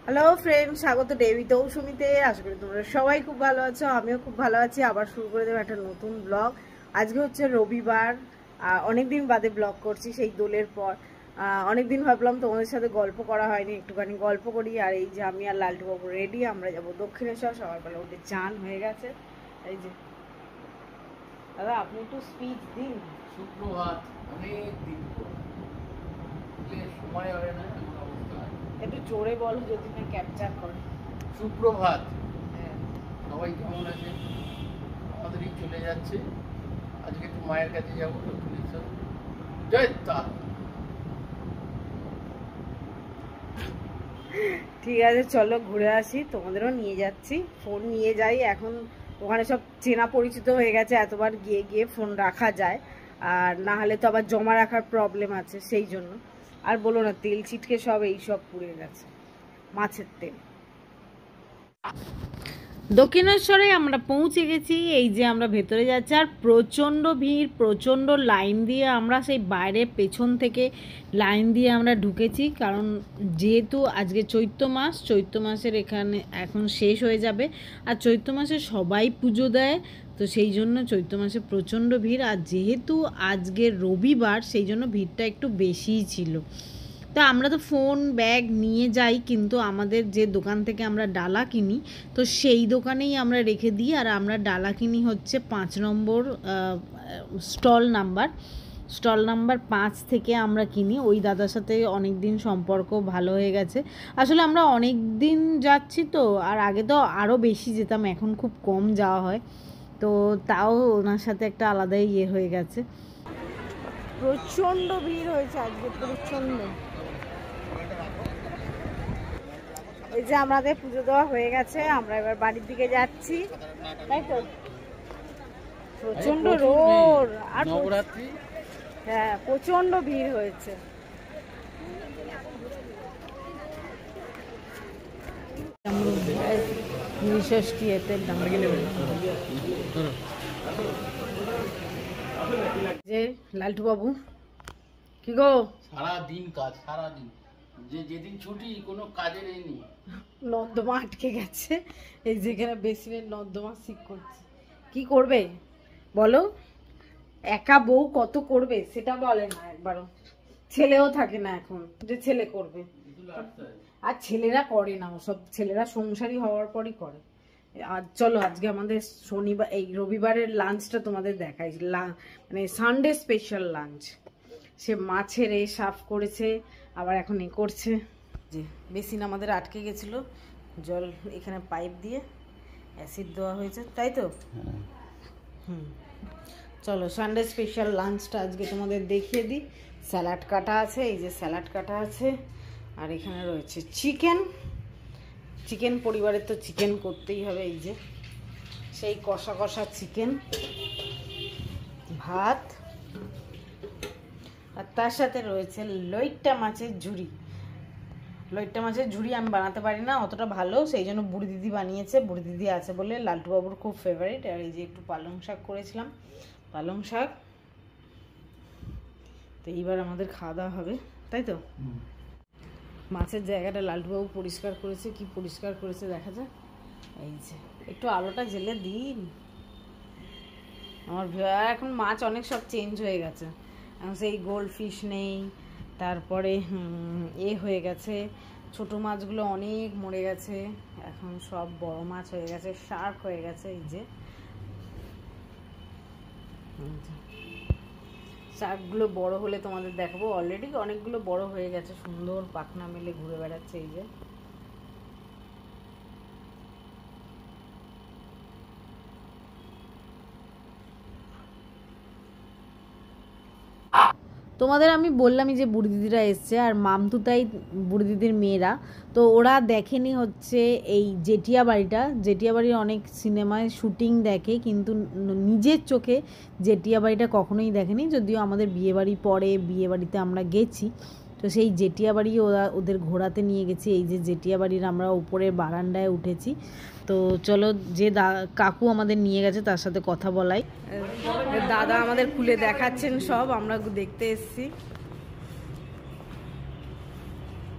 Hello friend, স্বাগত David সুমিতে। আশা করি তোমরা সবাই খুব ভালো আছো, আমিও খুব ভালো আছি। আবার শুরু করে দেবো একটা নতুন ব্লগ। আজকে হচ্ছে রবিবার, অনেকদিন বাদে ব্লগ করছি সেই দোলের পর। অনেকদিন ভাবলাম তোমাদের সাথে গল্প করা হয়নি, একটুখানি গল্প করি। আর এই যে আমি আর লালটু বাবু রেডি, আমরা যাবো দক্ষিণেশ্বর। সকালবেলা উঠে চান হয়ে গেছে। এই যে দাদা, আপনি একটু স্পিচ দিন। সুপ্রভাত। অনেক দিন সময় হয় না, একটু জোরে বলো যদি না ক্যাপচার করে। সুপ্রভাত। সবাই কেমন আছে? আমাদেরই চলে যাচ্ছে। আজকে একটু মায়ের কাছে যাবো দক্ষিণেশ্বর। জয় তার। ঠিক আছে, চলো ঘুরে আসি, তোমাদেরও নিয়ে যাচ্ছি। ফোন নিয়ে যাই, এখন ওখানে সব চেনা পরিচিত হয়ে গেছে, এতবার গিয়ে গিয়ে ফোন রাখা যায়। আর না হলে তো আবার জমা রাখার প্রবলেম আছে, সেই জন্য। আর বলো না, তেল ছিটকে সব এই সব পুড়ে গেছে, মাছের তেল। দক্ষিণেশ্বরে আমরা পৌঁছে গেছি। এই যে আমরা ভেতরে যাচ্ছি, আর প্রচণ্ড ভিড়, প্রচণ্ড লাইন দিয়ে আমরা সেই বাইরে পেছন থেকে লাইন দিয়ে আমরা ঢুকেছি। কারণ যেহেতু আজকে চৈত্র মাসের এখানে এখন শেষ হয়ে যাবে, আর চৈত্র মাসে সবাই পুজো দেয়, তো সেই জন্য চৈত্র মাসে প্রচণ্ড ভিড়। আর যেহেতু আজকে রবিবার, সেই জন্য ভিড়টা একটু বেশিই ছিল। তো আমরা তো ফোন ব্যাগ নিয়ে যাই, কিন্তু আমাদের যে দোকান থেকে আমরা ডালা কিনি, তো সেই দোকানেই আমরা রেখে দিই। আর আমরা ডালা কিনি হচ্ছে 5 নম্বর স্টল নাম্বার 5 থেকে আমরা কিনি। ওই দাদার সাথে অনেক দিন সম্পর্ক ভালো হয়ে গেছে। আসলে আমরা অনেক দিন যাচ্ছি তো, আর আগে তো আরও বেশি যেতাম, এখন খুব কম যাওয়া হয়। তো তাও ওনার সাথে একটা আলাদাই ইয়ে হয়ে গেছে। প্রচণ্ড ভিড় হয়েছে আজকে, প্রচণ্ড। এই যে আমাদের পুজো দেওয়া হয়ে গেছে, আমরা এবার বাড়ির দিকে যাচ্ছি, তাই তো। প্রচন্ড রোদ আর নবরাত্রি, হ্যাঁ, প্রচন্ড ভিড় হয়েছে। যে লালটু বাবু, কি গো? সারাদিন কাজ, সারাদিন। যেদিন ছুটি কোনো কাজের এই নেই। নর্দমা আটকে গেছে, এই যেখানে বেসিনের নর্দমা ঠিক করছে। কি করবে বলো? একা বউ কত করবে সেটা বলে না একবারও। ছেলেও থাকে না এখন যে ছেলে করবে। আর ছেলেরা করে না ওসব, ছেলেরা সংসারী হওয়ার পরই করে। আর চলো আজকে আমাদের শনিবার, এই রবিবারের লাঞ্চটা তোমাদের দেখাই। মানে সানডে স্পেশাল লাঞ্চ। সে মাছের সাফ করেছে, আবার এখন এ করছে। যে বেসিন আমাদের আটকে গেছিল, জল এখানে পাইপ দিয়ে অ্যাসিড দেওয়া হয়েছে, তাই তো। চলো সানডে স্পেশাল লাঞ্চটা আজকে তোমাদের দেখিয়ে দিই। স্যালাড কাটা আছে, এই যে স্যালাড কাটা আছে। আর এখানে রয়েছে চিকেন পরিবারের তো চিকেন করতেই হবে। এই যে সেই কষা কষা চিকেন, ভাত, আর তার সাথে রয়েছে লইট্টা মাছের ঝুড়ি। লইট্টা মাছের ঝুড়ি আমি বানাতে পারি না অতটা ভালো, সেই জন্য বুড়ি দিদি বানিয়েছে। বুড়ি দিদি আছে বলে লালটু বাবুর খুব ফেভারিট। আর এই যে একটু পালং শাক করেছিলাম, পালং শাক। তো এইবার আমাদের খাওয়া দাওয়া হবে, তাই তো। মাছের জায়গাটা লালটুবাবু পরিষ্কার করেছে, কি পরিষ্কার করেছে দেখা যায়। এই যে একটু আলোটা জেলে দিন আমার। এখন মাছ অনেক সব চেঞ্জ হয়ে গেছে, এখন সেই গোল্ড ফিশ নেই, তারপরে হয়ে গেছে, ছোট মাছগুলো অনেক মরে গেছে, এখন সব বড় মাছ হয়ে গেছে, শার্ক হয়ে গেছে। এই যে শাকগুলো বড় হলে তোমাদের দেখাবো। অলরেডি অনেকগুলো বড় হয়ে গেছে, সুন্দর পাখনা মেলে ঘুরে বেড়াচ্ছে। এই যে তোমাদের আমি বললামই যে বুড়ি দিদিরা এসছে, আর মামতু তাই বুড়ি দিদির মেয়েরা। তো ওরা দেখেনি হচ্ছে এই জেঠিয়া বাড়ির অনেক সিনেমায় শুটিং দেখে, কিন্তু নিজের চোখে জেঠিয়া বাড়িটা কখনোই দেখেনি। যদিও আমাদের বিয়ে বাড়িতে আমরা গেছি, তো সেই জেঠিয়া বাড়ি ওদের ঘোরাতে নিয়ে গেছি। এই যে জেঠিয়া বাড়ির আমরা উপরের বারান্দায় উঠেছি। তো চলো, যে কাকু আমাদের নিয়ে গেছে তার সাথে কথা বলাই। দাদা আমাদের খুলে দেখাচ্ছেন সব, আমরা দেখতে এসেছি।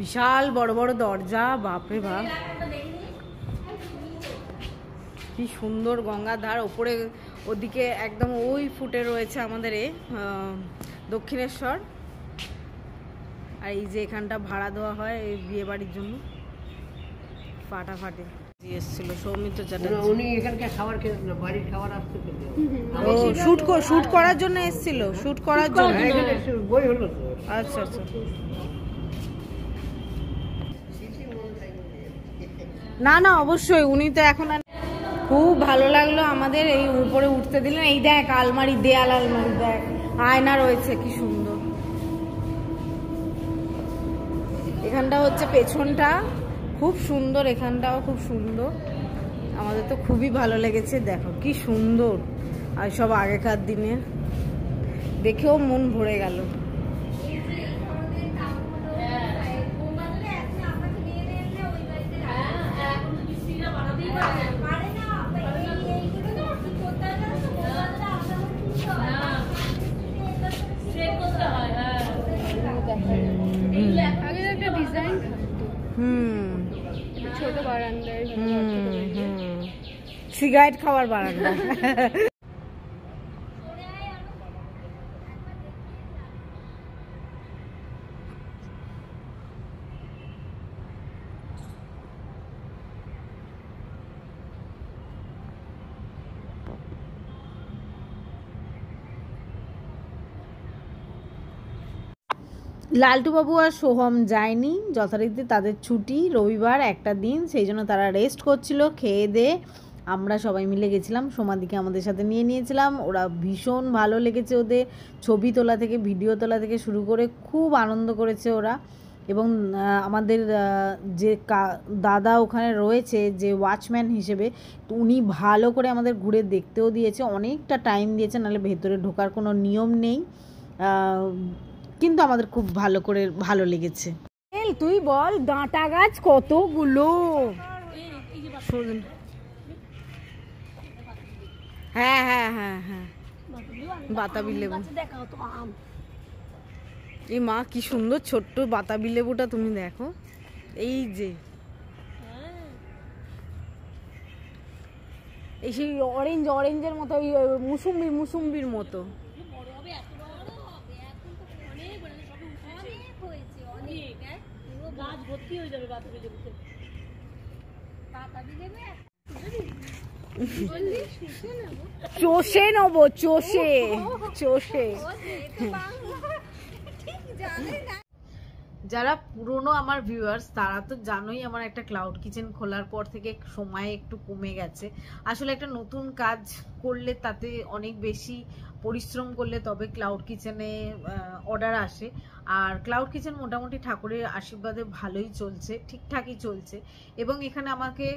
বিশাল বড় বড় দরজা, বাপরে বাপ কি সুন্দর গঙ্গার ধার। ওপরে ওদিকে একদম ওই ফুটে রয়েছে আমাদের দক্ষিণেশ্বর। আর এই যে এখানটা ভাড়া দেওয়া হয় এই বিয়ে বাড়ির জন্য, ফাটাফাটি এসেছিল সৌমিত্র চ্যাটার্জি। উনি এখানকার খাবার খেতেন না, বাড়ির খাবার আসতে শুট করার জন্য এসেছিল, শুট করার জন্য। বই হলো তো। আচ্ছা আচ্ছা, না না অবশ্যই, উনি তো এখন খুব ভালো লাগলো আমাদের এই উপরে উঠতে দিলেন। এই দেখ আলমারি, দেয়াল আলমারি, দেখ আয়না রয়েছে কি সুন্দর। এখানটা হচ্ছে পেছনটা খুব সুন্দর, এখানটাও খুব সুন্দর। আমাদের তো খুবই ভালো লেগেছে, দেখো কি সুন্দর। আর সব আগেকার দিনের দেখেও মন ভরে গেল। ছোট বারান্দায় সিগারেট খাওয়ার বারান্দা। লালটু বাবু আর সোহম যায়নি, যথারীতি তাদের ছুটি রবিবার একটা দিন, সেই জন্য তারা রেস্ট করছিল। খেয়ে দিয়ে আমরা সবাই মিলে গেছিলাম, সোমাদিকে আমাদের সাথে নিয়ে নিয়েছিলাম। ওরা ভীষণ ভালো লেগেছে, ওদের ছবি তোলা থেকে ভিডিও তোলা থেকে শুরু করে খুব আনন্দ করেছে ওরা। এবং আমাদের যে দাদা ওখানে রয়েছে যে ওয়াচম্যান হিসেবে, তো উনি ভালো করে আমাদের ঘুরে দেখতেও দিয়েছে, অনেকটা টাইম দিয়েছে, নাহলে ভেতরে ঢোকার কোনো নিয়ম নেই। কিন্তু আমাদের খুব ভালো লেগেছে। তুই বল, ডাঁটা গাছ কতগুলো। হ্যাঁ হ্যাঁ হ্যাঁ হ্যাঁ, বাতাবি লেবু। এই মা কি সুন্দর ছোট্ট বাতাবি লেবুটা, তুমি দেখো। এই যে এই সেই অরেঞ্জের মতো, ওই মুসুম্বির মতো। চষে নেবো, চষে। যারা পুরনো আমার ভিউয়ার্স তারা তো জানোই আমার একটা ক্লাউড কিচেন খোলার পর থেকে সময় একটু কমে গেছে। আসলে একটা নতুন কাজ করলে তাতে অনেক বেশি পরিশ্রম করলে তবে ক্লাউড কিচেনে অর্ডার আসে। আর ক্লাউড কিচেন মোটামুটি ঠাকুরের আশীর্বাদে ভালোই চলছে, ঠিকঠাকই চলছে। এবং এখানে আমাকে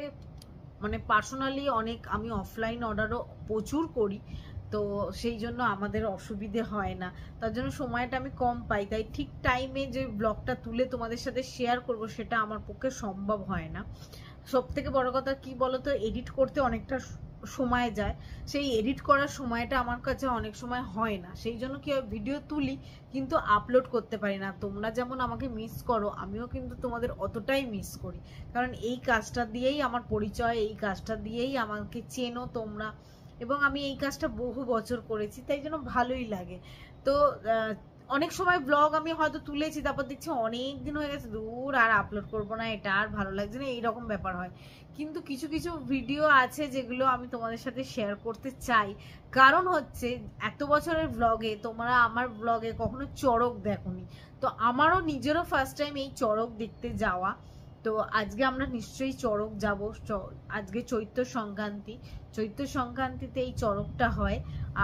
মানে পার্সোনালি আমি অফলাইন অর্ডারও প্রচুর করি, তো সেই জন্য আমাদের অসুবিধে হয় না। তার জন্য সময়টা আমি কম পাই, তাই ঠিক টাইমে যে ব্লগটা তুলে তোমাদের সাথে শেয়ার করব সেটা আমার পক্ষে সম্ভব হয় না। সব থেকে বড় কথা কি বলতো, এডিট করতে অনেকটা সময় যায়, সেই এডিট করার সময়টা আমার কাছে অনেক সময় হয় না। সেই জন্য কি ভিডিও তুলি কিন্তু আপলোড করতে পারি না। তোমরা যেমন আমাকে মিস করো, আমিও কিন্তু তোমাদের অতটাই মিস করি, কারণ এই কাজটা দিয়েই আমার পরিচয়, এই কাজটা দিয়েই আমাকে চেনো তোমরা, এবং আমি এই কাজটা বহু বছর করেছি, তাই জন্য ভালোই লাগে। তো অনেক সময় ব্লগ আমি হয়তো তুলেছি, তারপর দেখছি অনেক দিন হয়ে গেছে, দূর আর আপলোড করবো না, এটা আর ভালো লাগছে না, এইরকম ব্যাপার হয়। কিন্তু কিছু কিছু ভিডিও আছে যেগুলো আমি তোমাদের সাথে শেয়ার করতে চাই, কারণ হচ্ছে এত বছরের ব্লগে তোমরা আমার ব্লগে কখনো চড়ক দেখোনি, তো আমারও নিজেরও ফার্স্ট টাইম এই চড়ক দেখতে যাওয়া। তো আজকে আমরা নিশ্চয়ই চড়ক যাব। আজকে চৈত্র সংক্রান্তিতে এই চড়কটা হয়,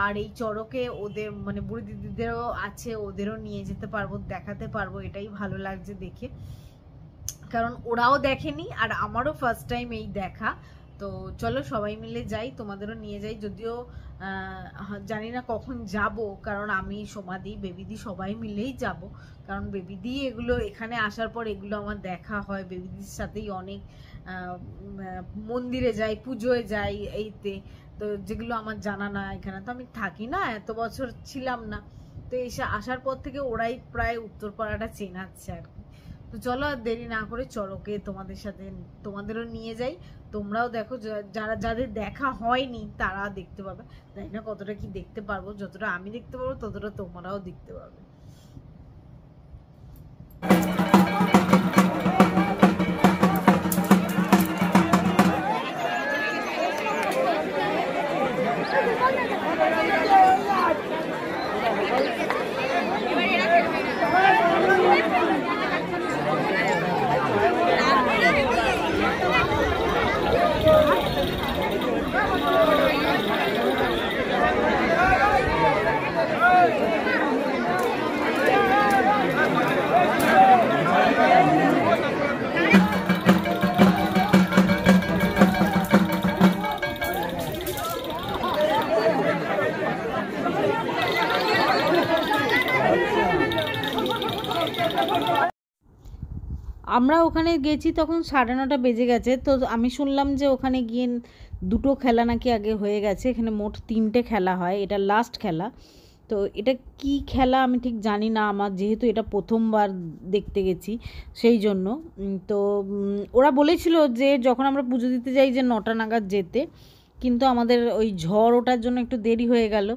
আর এই চড়কে ওদের মানে বুড়ি দিদিদেরও আছে, ওদেরও নিয়ে যেতে পারবো, দেখাতে পারবো, এটাই ভালো লাগছে দেখে, কারণ ওরাও দেখেনি আর আমারও ফার্স্ট টাইম এই দেখা। তো চলো সবাই মিলে যাই, তোমাদেরও নিয়ে যাই, যদিও জানি না কখন যাব, কারণ আমি সোমাদি বেবিদি সবাই মিলেই যাব, কারণ বেবিদি এগুলো এখানে আসার পর এগুলো আমার দেখা হয়, বেবিদির সাথেই অনেক মন্দিরে যাই, পুজোয় যাই, এইতে তো যেগুলো আমার জানা না। এখানে তো আমি থাকি না, এত বছর ছিলাম না, তো এসে আসার পর থেকে ওরাই প্রায় উত্তরপাড়াটা চেনাচ্ছে আর কি। তো চলো আর দেরি না করে চড়কে তোমাদের সাথে তোমাদেরও নিয়ে যাই, তোমরাও দেখো, যারা যাদের দেখা হয়নি তারা দেখতে পাবে। জানি না কতটা কি দেখতে পারবো, যতটা আমি দেখতে পারবো ততটা তোমরাও দেখতে পাবে। আমরা ওখানে গেছি তখন 9:30 বেজে গেছে। তো আমি শুনলাম যে ওখানে গিয়ে 2টো খেলা নাকি আগে হয়ে গেছে, এখানে মোট 3টে খেলা হয়, এটা লাস্ট খেলা। তো এটা কি খেলা আমি ঠিক জানি না, আমার যেহেতু এটা প্রথমবার দেখতে গেছি সেই জন্য। তো ওরা বলেছিল যে যখন আমরা পুজো দিতে যাই যে 9টা নাগাদ যেতে, কিন্তু আমাদের ওই ঝড় ওঠার জন্য একটু দেরি হয়ে গেল,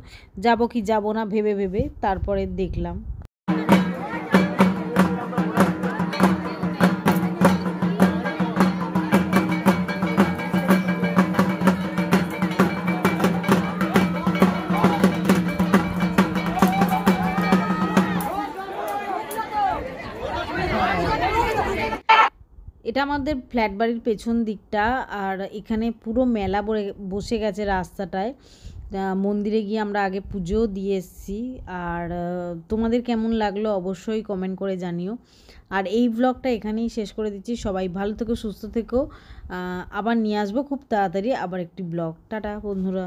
যাব কি যাব না ভেবে ভেবে তারপরে দেখলাম। এটা আমাদের ফ্ল্যাট বাড়ির পেছন দিকটা, আর এখানে পুরো মেলা বসে গেছে রাস্তাটায়। মন্দিরে গিয়ে আমরা আগে পুজো দিয়ে এসেছি। আর তোমাদের কেমন লাগলো অবশ্যই কমেন্ট করে জানিও। আর এই ব্লগটা এখানেই শেষ করে দিচ্ছি। সবাই ভালো থেকো, সুস্থ থেকো। আবার নিয়ে আসবো খুব তাড়াতাড়ি আবার একটি ব্লগ। টাটা বন্ধুরা।